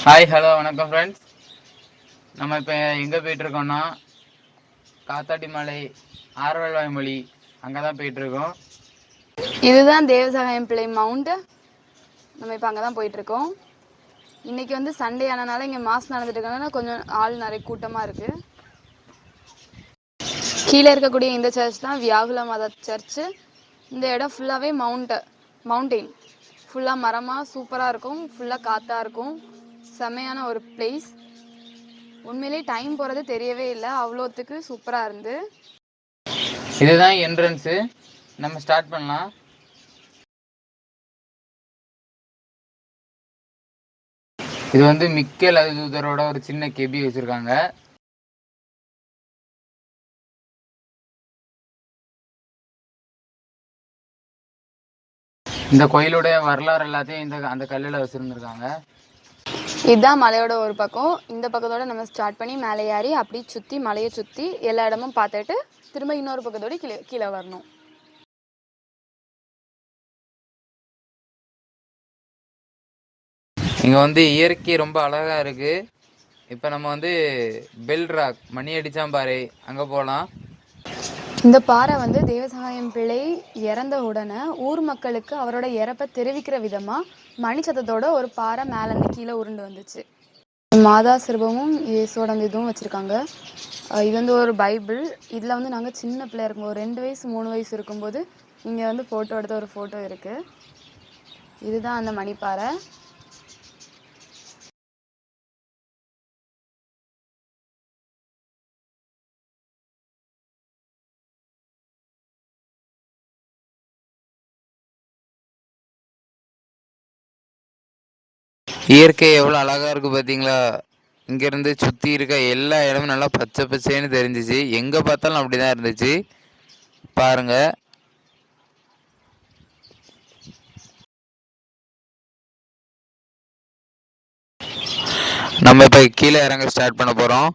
Hi hello வணக்கம் friends. நம்ம இப்போ எங்கே போயிட்டுருக்கோம்னா காத்தாடி மலை ஆரல்வாய் மொழி அங்கே தான் போயிட்டுருக்கோம். இதுதான் தேவசகாயம் பிள்ளை மவுண்ட். நம்ம இப்போ அங்கே தான் போயிட்டுருக்கோம். இன்றைக்கி வந்து சண்டே ஆனனால இங்கே மாஸ் நடந்துட்டு இருக்கனால கொஞ்சம் ஆள் நிறைய கூட்டமாக இருக்குது. கீழே இருக்கக்கூடிய இந்த சர்ச் தான் வியாகுல மத சர்ச்சு. இந்த இடம் ஃபுல்லாகவே மவுண்டெயின் ஃபுல்லாக மரமாக சூப்பராக இருக்கும். ஃபுல்லாக காற்றா இருக்கும். செம்மையான ஒரு பிளேஸ். உண்மையிலே டைம் போகிறது தெரியவே இல்லை, அவ்வளோத்துக்கு சூப்பராக இருந்து. இதுதான் என்ட்ரன்ஸு. நம்ம ஸ்டார்ட் பண்ணலாம். இது வந்து மிக்கேல் அதிதூதரோட ஒரு சின்ன கெபி வச்சுருக்காங்க. இந்த கோயிலுடைய வரலாறு எல்லாத்தையும் அந்த கல்லில் வச்சுருந்துருக்காங்க. இதுதான் மலையோட ஒரு பக்கம். இந்த பக்கத்தோட நம்ம ஸ்டார்ட் பண்ணி மேலே ஏறி அப்படி சுற்றி மலையை சுற்றி எல்லா இடமும் பார்த்துட்டு திரும்ப இன்னொரு பக்கத்தோட கீழே வரணும். இங்கே வந்து இயற்கை ரொம்ப அழகாக இருக்குது. இப்போ நம்ம வந்து பெல் ராக் மணி அடிச்சாம்பாறை அங்கே போகலாம். இந்த பாறை வந்து தேவசகாயம் பிள்ளை இறந்த உடனே ஊர் மக்களுக்கு அவரோட இறப்பை தெரிவிக்கிற விதமாக மணிச்சத்தத்தோட ஒரு பாறை மேலேருந்து கீழே உருண்டு வந்துச்சு. மாதா சிற்பமும் இயேசோட அந்த இதுவும் வச்சுருக்காங்க. இது வந்து ஒரு பைபிள். இதில் வந்து நாங்கள் சின்ன பிள்ளை இருக்கும்போது 2 வயசு 3 வயசு இருக்கும்போது இங்கே வந்து ஃபோட்டோ எடுத்த ஒரு ஃபோட்டோ இருக்குது. இதுதான் அந்த மணிப்பாறை. இயற்கை எவ்வளோ அழகாக இருக்குது பார்த்தீங்களா? இங்கேருந்து சுற்றி இருக்க எல்லா இடமும் நல்லா பச்சை பச்சைன்னு தெரிஞ்சிச்சு. எங்கே பார்த்தாலும் அப்படி தான் இருந்துச்சு. பாருங்க, நம்ம இப்போ கீழே இறங்க ஸ்டார்ட் பண்ண போகிறோம்.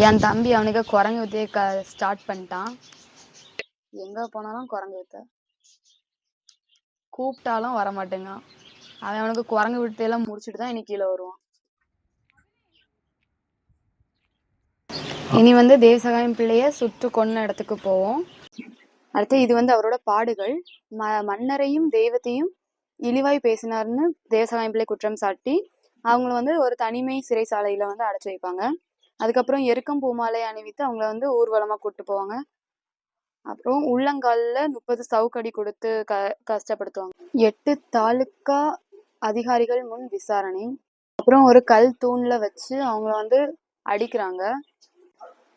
என் தம்பி அவனுக்கு குரங்கு வித்தைய ஸ்டார்ட் பண்ணிட்டான். எங்கே போனாலும் குரங்கு வித்தை, கூப்பிட்டாலும் வரமாட்டேங்க. அவனுக்கு குரங்கு வித்தையெல்லாம் முடிச்சுட்டு தான் இன்னைக்கு கீழே வருவான். இனி வந்து தேவசகாயம் பிள்ளைய சுட்டு கொன்ன இடத்துக்கு போவோம். அடுத்து இது வந்து அவரோட பாடுகள். மன்னரையும் தெய்வத்தையும் இழிவாய் பேசினார்னு தேவசகாயம் பிள்ளை குற்றம் சாட்டி அவங்கள வந்து ஒரு தனிமை சிறைசாலையில வந்து அடைச்சு வைப்பாங்க. அதுக்கப்புறம் எருக்கம் பூமாலை அணிவித்து அவங்கள வந்து ஊர்வலமா கூட்டு போவாங்க. அப்புறம் உள்ளங்காலில் 30 சவுக்கடி கொடுத்து கஷ்டப்படுத்துவாங்க. 8 தாலுக்கா அதிகாரிகள் முன் விசாரணை. அப்புறம் ஒரு கல் தூண்ல வச்சு அவங்கள வந்து அடிக்கிறாங்க.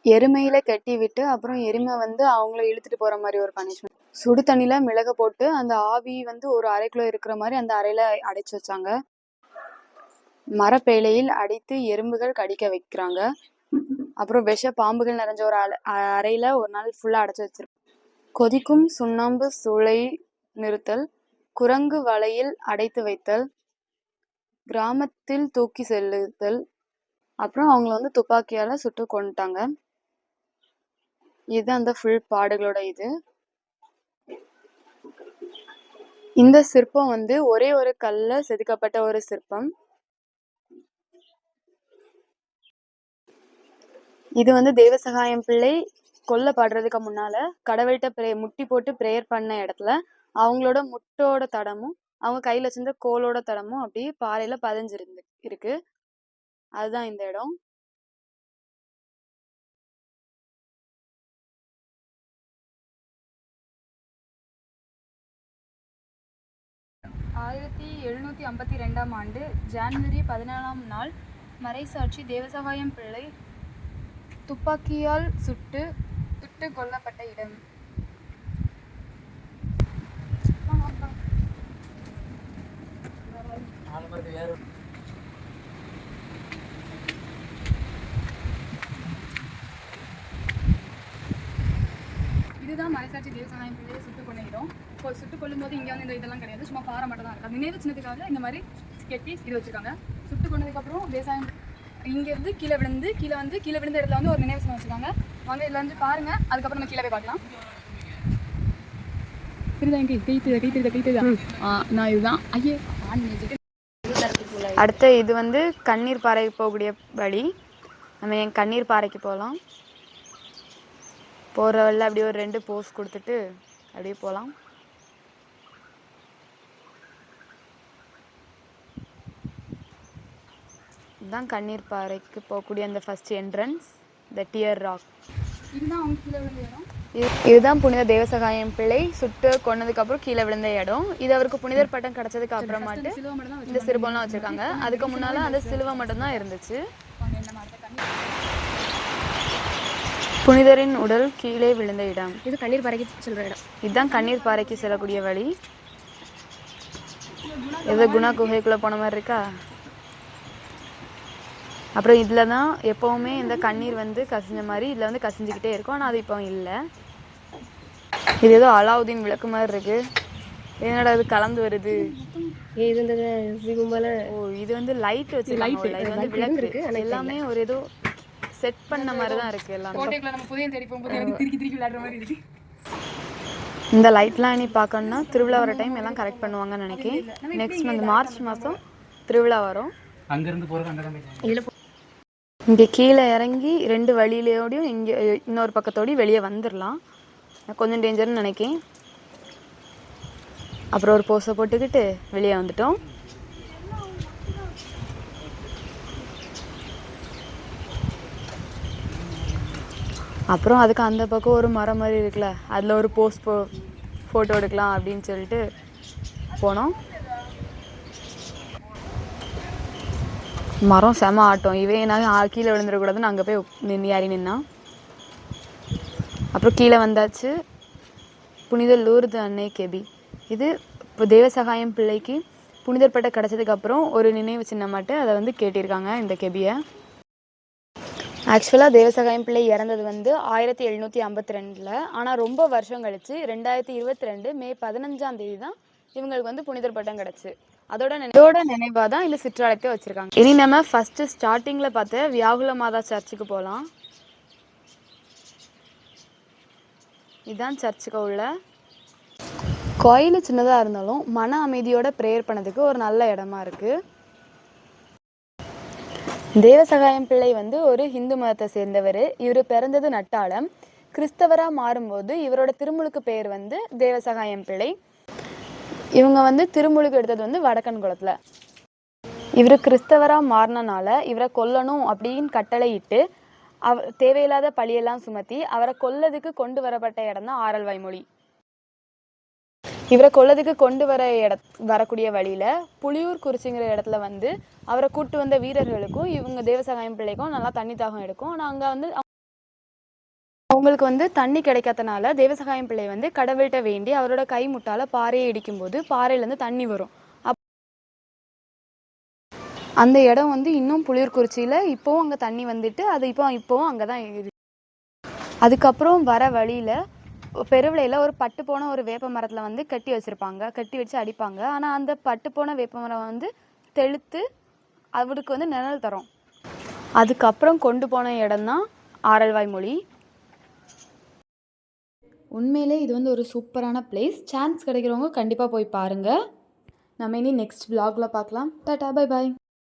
எருமையில கட்டி விட்டு அப்புறம் எருமை வந்து அவங்கள இழுத்துட்டு போற மாதிரி ஒரு பனிஷ்மெண்ட். சுடு தண்ணியில மிளகு போட்டு அந்த ஆவி வந்து ஒரு அறைக்குள்ள இருக்கிற மாதிரி அந்த அறையில அடைச்சு வச்சாங்க. மரப்பேழையில் அடித்து எறும்புகள் கடிக்க வைக்கிறாங்க. அப்புறம் விஷ பாம்புகள் நிறைஞ்ச ஒரு அறையில ஒரு நாள் ஃபுல்லா அடைச்சு வச்சிருக்காங்க. கொதிக்கும் சுண்ணாம்பு சூளை நிறுத்தல், குரங்கு வலையில் அடைத்து வைத்தல், கிராமத்தில் தூக்கி செல்லுதல், அப்புறம் அவங்கள வந்து துப்பாக்கியால சுட்டு கொண்டுட்டாங்க. இது அந்த ஃபுல் பாடுகளோட இது. இந்த சிற்பம் வந்து ஒரே ஒரு கல்ல செதுக்கப்பட்ட ஒரு சிற்பம். இது வந்து தேவசகாயம் பிள்ளை கொல்லப்படுறதுக்கு முன்னால கடவுள்கிட்ட முட்டி போட்டு ப்ரேயர் பண்ண இடத்துல அவங்களோட முட்டோட தடமும் அவங்க கையில வச்சிருந்த கோலோட தடமும் அப்படியே பாறையில பதிஞ்சிருந்து இருக்கு. அதுதான் இந்த இடம். ஆயிரத்தி 1752 ஆண்டு ஜனவரி 14 நாள் மறைசாட்சி தேவசகாயம் பிள்ளை துப்பாக்கியால் சுட்டு கொல்லப்பட்ட இடம். இதுதான் மறைசாட்சி தேவசகாயம் பிள்ளையை சுட்டு கொண்ட இடம். சுட்டு கொள்ளும் போது இங்கே வந்து இந்த இதெல்லாம் கிடையாது, சும்மா பாறை மட்டும் தான் இருக்கு. நினைவு சின்னத்துக்காக இந்த மாதிரி கெட்டி இது வச்சிருக்காங்க. சுட்டு கொண்டதுக்கு அப்புறம் தேவசகாயம் இங்கேருந்து கீழே விழுந்த இடத்துல வந்து ஒரு நினைவு சின்னம் வச்சுருக்காங்க. வாங்க இதில் வந்து பாருங்க, அதுக்கப்புறம் நம்ம கீழே போய் பார்க்கலாம். நான் இதுதான் ஐயே. அடுத்து இது வந்து கண்ணீர் பாறைக்கு போகக்கூடிய வழி. நம்ம என் கண்ணீர் பாறைக்கு போகலாம். போகிற வழியில் அப்படியே ஒரு 2 போஸ் கொடுத்துட்டு அப்படியே போகலாம். இதுதான் கண்ணீர் பாறைக்கு போகக்கூடிய அந்த ஃபர்ஸ்ட் என்ட்ரன்ஸ், த டியர் ராக். இதுதான் புனித தேவசகாயம் பிள்ளை சுட்டு கொன்னதுக்கப்புறம் கீழே விழுந்த இடம். இது அவருக்கு புனிதர் பட்டம் கிடைச்சதுக்கு அப்புறமாட்டு இந்த சிறுபம்லாம் வச்சுருக்காங்க. அதுக்கு முன்னால் அந்த சிலுவை மட்டும்தான் இருந்துச்சு. புனிதரின் உடல் கீழே விழுந்த இடம். இது கண்ணீர் பாறைக்கு செல்ற இடம். இதுதான் கண்ணீர் பாறைக்கு செல்லக்கூடிய வழி. ஏதோ குணா குகைக்குள்ளே போன மாதிரி இருக்கா. அப்புறம் இதில் தான் எப்போவுமே இந்த கண்ணீர் வந்து கசிஞ்ச மாதிரி இதில் வந்து கசிஞ்சிக்கிட்டே இருக்கும். ஆனால் அது இப்போ இல்லை. இது ஏதோ அலாவுதீன் விளக்கு மாதிரி இருக்கு. என்னடா இது கலந்து வருது. இது இந்த ஓ இது வந்து லைட் வச்சுருக்காங்க. இது வந்து விளக்கு இருக்கு. எல்லாமே ஒரு ஏதோ செட் பண்ண மாதிரி தான் இருக்குது எல்லாமே. இந்த லைட்லாம் இனி பார்க்கணுன்னா திருவிழா வர டைம் எல்லாம் கரெக்ட் பண்ணுவாங்கன்னு நினைக்கிறேன். நெக்ஸ்ட் மந்த் மார்ச் மாதம் திருவிழா வரும். இங்கே கீழே இறங்கி 2 வழியிலையோடையும் இங்கே இன்னொரு பக்கத்தோடையும் வெளியே வந்துடலாம். கொஞ்சம் டேஞ்சர்னு நினைக்கிறேன். அப்புறம் ஒரு போஸை போட்டுக்கிட்டு வெளியே வந்துட்டோம். அப்புறம் அதுக்கு அந்த பக்கம் ஒரு மரம் மாதிரி இருக்குல்ல, அதில் ஒரு போஸ் ஃபோட்டோ எடுக்கலாம் அப்படின்னு சொல்லிட்டு போனோம். மரம் செம ஆட்டம். இவன் நான் கீழே விழுந்துடக்கூடாதுன்னு அங்கே போய் ஏறி நின்னான். அப்புறம் கீழே வந்தாச்சு. புனித லூர்து அன்னை கெபி. இது இப்போ தேவசகாயம் பிள்ளைக்கு புனிதர் பட்டம் கிடச்சதுக்கப்புறம் ஒரு நினைவு சின்னமாட்டு அதை வந்து கேட்டிருக்காங்க இந்த கெபியை. ஆக்சுவலாக தேவசகாயம் பிள்ளை இறந்தது வந்து 1752. ஆனால் ரொம்ப வருஷம் கழிச்சு 2022 மே 15ஆம் தேதி தான் இவங்களுக்கு வந்து புனிதர் பட்டம் கிடச்சி. அதோட நினைவாக தான் இந்த சிற்றாலயத்தை வச்சுருக்காங்க. இனி நம்ம ஃபஸ்ட்டு ஸ்டார்டிங்கில் பார்த்த வியாகுல மாதா சர்ச்சுக்கு போகலாம். இதுதான் சர்ச்சுக்கு உள்ள கோயில். சின்னதாக இருந்தாலும் மன அமைதியோட ப்ரேயர் பண்ணதுக்கு ஒரு நல்ல இடமா இருக்குது. தேவசகாயம் பிள்ளை வந்து ஒரு ஹிந்து மதத்தை சேர்ந்தவர். இவர் பிறந்தது நட்டாளம். கிறிஸ்தவராக மாறும்போது இவரோட திருமுழுக்கு பெயர் வந்து தேவசகாயம் பிள்ளை. இவங்க வந்து திருமுழுக்கு எடுத்தது வந்து வடக்கன்குளத்தில். இவர் கிறிஸ்தவராக மாறினால இவரை கொல்லணும் அப்படின்னு கட்டளையிட்டு தேவையில்லாத பழியெல்லாம் சுமத்தி அவரை கொல்லதுக்கு கொண்டு வரப்பட்ட இடம் தான் ஆரல்வாய்மொழி. இவரை கொல்லதுக்கு கொண்டு வரக்கூடிய வழியில புலியூர் குறிச்சிங்கிற இடத்துல வந்து அவரை கூட்டு வந்த வீரர்களுக்கும் இவங்க தேவசகாயம் பிள்ளைக்கும் நல்லா தண்ணி தாகம் எடுக்கும். ஆனால் அங்கே வந்து அவங்களுக்கு வந்து தண்ணி கிடைக்காதனால தேவசகாயம் பிள்ளை வந்து கடவுள்கிட்ட வேண்டி அவரோட கை முட்டால பாறையை இடிக்கும் போது பாறையிலேருந்து தண்ணி வரும். அந்த இடம் வந்து இன்னும் புலியூர் குறிச்சியில் இப்போவும் அங்கே தண்ணி வந்துட்டு அது இப்போவும் அங்கே தான் இருக்குது. அதுக்கப்புறம் வர வழியில் பெருவிளையில் ஒரு பட்டு போன ஒரு வேப்ப மரத்தில் வந்து கட்டி வச்சுருப்பாங்க. கட்டி வச்சு அடிப்பாங்க. ஆனால் அந்த பட்டு போன வேப்ப மரம் வந்து தெளுத்து அவருக்கு வந்து நிழல் தரும். அதுக்கப்புறம் கொண்டு போன இடம் தான் ஆரல்வாய்மொழி. உண்மையிலே இது வந்து ஒரு சூப்பரான பிளேஸ். சான்ஸ் கிடைக்கிறவங்க கண்டிப்பாக போய் பாருங்கள். நம்ம இனி நெக்ஸ்ட் vlogல பார்க்கலாம். Tata, bye bye.